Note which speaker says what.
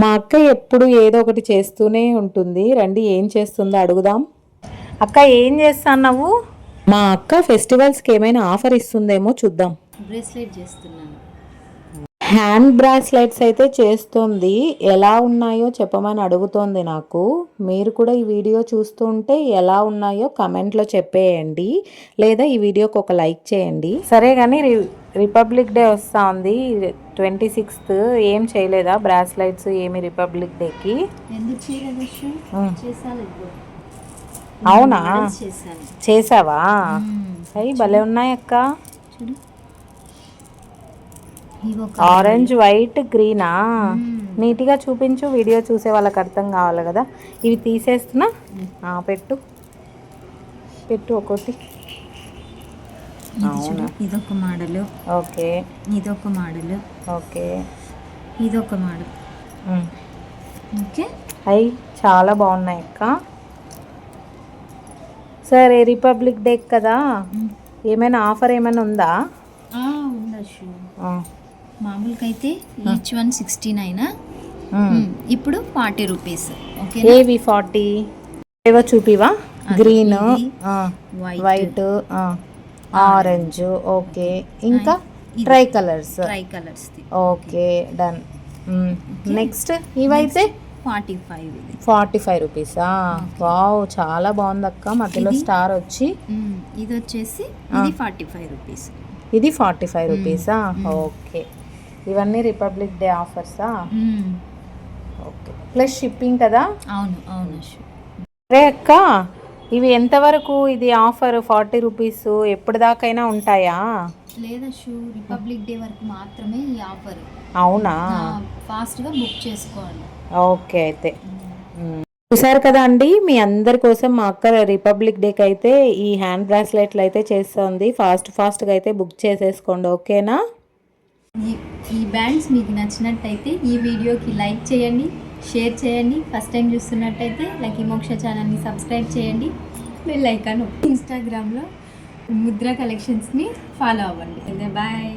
Speaker 1: మా అక్క ఎప్పుడు ఏదో ఒకటి చేస్తూనే ఉంటుంది. రండి ఏం చేస్తుందో అడుగుదాం. అక్క ఏం చేస్తున్నావు? మా అక్క ఫెస్టివల్స్కి ఏమైనా ఆఫర్ ఇస్తుందేమో చూద్దాం.
Speaker 2: బ్రేస్లెట్ చేస్తున్నాను.
Speaker 1: హ్యాండ్ బ్రాస్లెట్స్ అయితే చేస్తుంది. ఎలా ఉన్నాయో చెప్పమని అడుగుతోంది నాకు. మీరు కూడా ఈ వీడియో చూస్తుంటే ఎలా ఉన్నాయో కమెంట్లో చెప్పేయండి, లేదా ఈ వీడియోకి ఒక లైక్ చేయండి. సరే కానీ రిపబ్లిక్ డే వస్తూ ఉంది 26th. ఏం చేయలేదా బ్రాస్లెట్స్ ఏమి రిపబ్లిక్ డేకి?
Speaker 2: ఎందుకు చేయలేదు?
Speaker 1: అవునా, చేసావా? అయ్యి భలే ఉన్నాయి అక్క. ఆరెంజ్, వైట్, గ్రీనా? నీట్గా చూపించు, వీడియో చూసే వాళ్ళకి అర్థం కావాలి కదా. ఇవి తీసేస్తున్నా, పెట్టు పెట్టు ఒకటి.
Speaker 2: ఇదొక మోడల్.
Speaker 1: ఓకే,
Speaker 2: ఇదొక మోడల్.
Speaker 1: ఓకే,
Speaker 2: ఇదొక మోడల్. ఓకే,
Speaker 1: అయ్యి చాలా బాగున్నాయి అక్క. సరే రిపబ్లిక్ డే కదా, ఏమైనా ఆఫర్ ఏమైనా ఉందా?
Speaker 2: ఉండొచ్చు. మామూలుగా అయితే ఈచ్ వన్ 69, ఇప్పుడు 40 రూపీస్. ఓకే,
Speaker 1: ఏవి 40? ఏవో చూపివా? గ్రీన్, వైట్, ఆరెంజ్, ఓకే, ఇంకా try colours. Okay, done. Next ఇవైతే 45 రూపీసా? వావ్, చాలా బాగుంది అక్క. మధ్యలో స్టార్ వచ్చి
Speaker 2: ఇది వచ్చేసి ఇది 45 రూపీస్.
Speaker 1: ఇది 45 రూపీసా? ఓకే, ఇవన్నీ రిపబ్లిక్ డే ఆఫర్సా? ఓకే, ప్లస్ షిప్పింగ్ కదా?
Speaker 2: అవును అవును.
Speaker 1: సరే అక్క, ఇవి ఎంతవరకు ఇది ఆఫర్ 40 రూపీస్ ఎప్పటిదాకైనా ఉంటాయా?
Speaker 2: లేదా రిపబ్లిక్ డే వరకు మాత్రమే ఈ ఆఫర్.
Speaker 1: అవునా?
Speaker 2: ఫాస్ట్గా బుక్ చేసుకోండి.
Speaker 1: ఓకే, అయితే చూసారు కదా అండి, మీ అందరి కోసం మా అక్క రిపబ్లిక్ డేకి అయితే ఈ హ్యాండ్ బ్రాస్లెట్లు అయితే చేస్తుంది. ఫాస్ట్గా అయితే బుక్ చేసేసుకోండి, ఓకేనా?
Speaker 2: ఈ బ్యాండ్స్ మీకు నచ్చినట్టయితే ఈ వీడియోకి లైక్ చేయండి, షేర్ చేయండి. ఫస్ట్ టైం చూస్తున్నట్టయితే లక్కీ మోక్ష ఛానల్ని సబ్స్క్రైబ్ చేయండి. Bell icon. ఇన్స్టాగ్రామ్లో ముద్ర కలెక్షన్స్ని ఫాలో అవ్వండి. బాయ్.